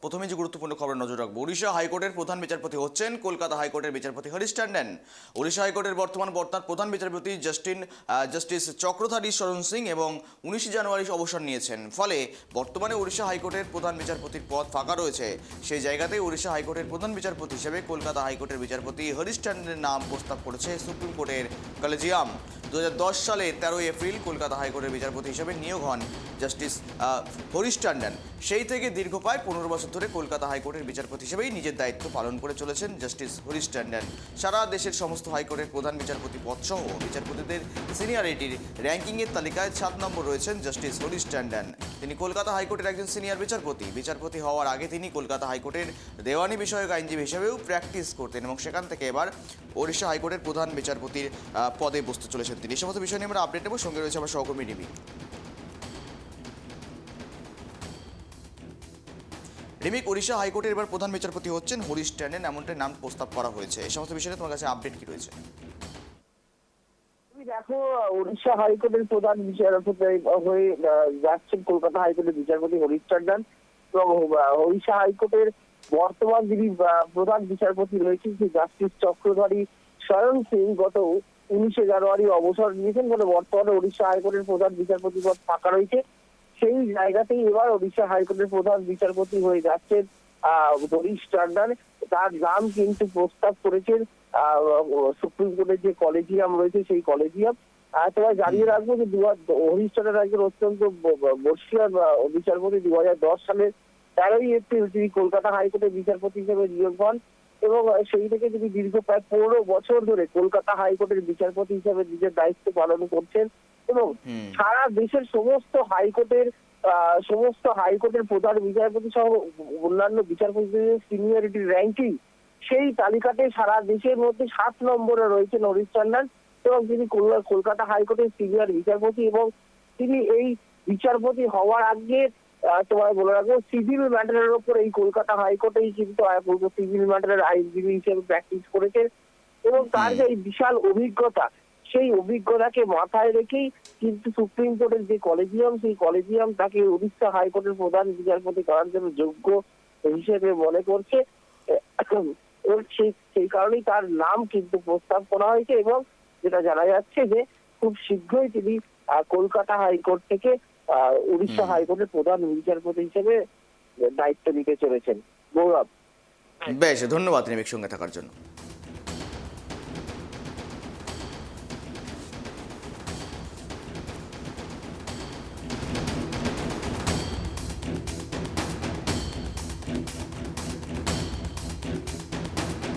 প্রথমে যে গুরুত্বপূর্ণ খবর নজর রাখবো, ওড়িশা হাইকোর্টের প্রধান বিচারপতি হচ্ছেন কলকাতা হাইকোর্টের বিচারপতি হরিশ ট্যান্ডন। ওড়িশা হাইকোর্টের বর্তমান প্রধান বিচারপতি জাস্টিস চক্রধারী শরণ সিং এবং 19 জানুয়ারি অবসর নিয়েছেন। ফলে বর্তমানে ওড়িশা হাইকোর্টের প্রধান বিচারপতির পদ ফাঁকা রয়েছে। সেই জায়গাতেই ওড়িশা হাইকোর্টের প্রধান বিচারপতি হিসেবে কলকাতা হাইকোর্টের বিচারপতি হরিশ ট্যান্ডনের নাম প্রস্তাব করেছে সুপ্রিম কোর্টের কলেজিয়াম। 2010 সালে 13 এপ্রিল কলকাতা হাইকোর্টের বিচারপতি হিসেবে নিয়োগ হন জাস্টিস হরিশ ট্যান্ডন। সেই থেকে দীর্ঘ প্রায় 15 বছর ধরে কলকাতা হাইকোর্টের বিচারপতি হিসেবেই নিজের দায়িত্ব পালন করে চলেছেন জাস্টিস হরিশ ট্যান্ডন। সারা দেশের সমস্ত হাইকোর্টের প্রধান বিচারপতি পদসহ বিচারপতিদের সিনিয়রিটির র্যাঙ্কিংয়ের তালিকায় 7 নম্বর রয়েছেন জাস্টিস হরিশ ট্যান্ডন। তিনি কলকাতা হাইকোর্টের একজন সিনিয়র বিচারপতি হওয়ার আগে তিনি কলকাতা হাইকোর্টের দেওয়ানি বিষয়ক আইনজীবী হিসেবেও প্র্যাকটিস করতেন এবং সেখান থেকে এবার ওড়িশা হাইকোর্টের প্রধান বিচারপতির পদে বসতে চলেছেন তিনি। এই সমস্ত বিষয় নিয়ে আমরা আপডেট নেব। সঙ্গে রয়েছে আমার সহকর্মী রিমিক। ওড়িশা হাইকোর্টের এবার প্রধান বিচারপতি হচ্ছেন হরিশ ট্যান্ডন, এমনটাই নাম প্রস্তাব করা হয়েছে। এই সমস্ত বিষয়ে তোমার কাছে আপডেট কি রয়েছে? তুমি দেখো, উড়িষ্যা হাইকোর্টের প্রধান বিচারপতি হয়ে যাচ্ছেন কলকাতা হাইকোর্টের বিচারপতি হরিশ ট্যান্ডন এবং ওড়িশা হাইকোর্টের বর্তমান যিনি প্রধান বিচারপতি রয়েছেন সেই জাস্টিস চক্রধারী শরণ সিং গত 19 জানুয়ারি অবসর নিয়েছেন। বলে বর্তমানে ওড়িশা হাইকোর্টের প্রধান বিচারপতি পদ ফাঁকা রয়েছে। সেই জায়গাতেই এবার ওড়িশা হাইকোর্টের প্রধান বিচারপতি হয়ে যাচ্ছেন হরিশ ট্যান্ডন। তার নাম কিন্তু প্রস্তাব করেছেন সুপ্রিম কোর্টের যে কলেজিয়াম রয়েছে সেই কলেজিয়াম। তোমায় জানিয়ে রাখবো যে হরিশ ট্যান্ডন একজন অত্যন্ত বর্ষীয় বিচারপতি। 2010 সালের 13 এপ্রিল তিনি কলকাতা হাইকোর্টের বিচারপতি হিসেবে নিয়োগ হন এবং সেই থেকে তিনি দীর্ঘ প্রায় 15 বছর ধরে কলকাতা হাইকোর্টের বিচারপতি হিসেবে নিজের দায়িত্ব পালন করছেন এবং সারা দেশের সমস্ত হাইকোর্টের প্রধান বিচারপতি সহ অন্যান্য বিচারপতিদের সিনিয়রিটি র্যাঙ্কিং সেই তালিকাতে সারা দেশের মধ্যে 7 নম্বরে রয়েছেন হরিশ ট্যান্ডন এবং তিনি কলকাতা হাইকোর্টের সিনিয়র বিচারপতি এবং তিনি এই বিচারপতি হওয়ার আগে তোমায় বলে রাখবো সিভিল ম্যাটারের ওপর এই কলকাতা হাইকোর্টেই কিন্তু সিভিল ম্যাটারের আইনজীবী হিসেবে প্র্যাকটিস করেছেন এবং তার যে এই বিশাল অভিজ্ঞতা সেই অভিজ্ঞতাকে মাথায় রেখেই কিন্তু সুপ্রিম কোর্টের যে কলেজিয়াম সেই কলেজিয়াম তাকে উড়িষ্যা হাইকোর্টের প্রধান বিচারপতি করার জন্য যোগ্য হিসেবে মনে করছে। সেই কারণেই তার নাম কিন্তু প্রস্তাব করা হয়েছে এবং যেটা জানা যাচ্ছে যে খুব শীঘ্রই তিনি কলকাতা হাইকোর্ট থেকে উড়িষ্যা হাইকোর্টের প্রধান বিচারপতি হিসেবে দায়িত্ব নিতে চলেছেন। গৌরব, বেশ, ধন্যবাদ রিমিক সঙ্গে থাকার জন্য।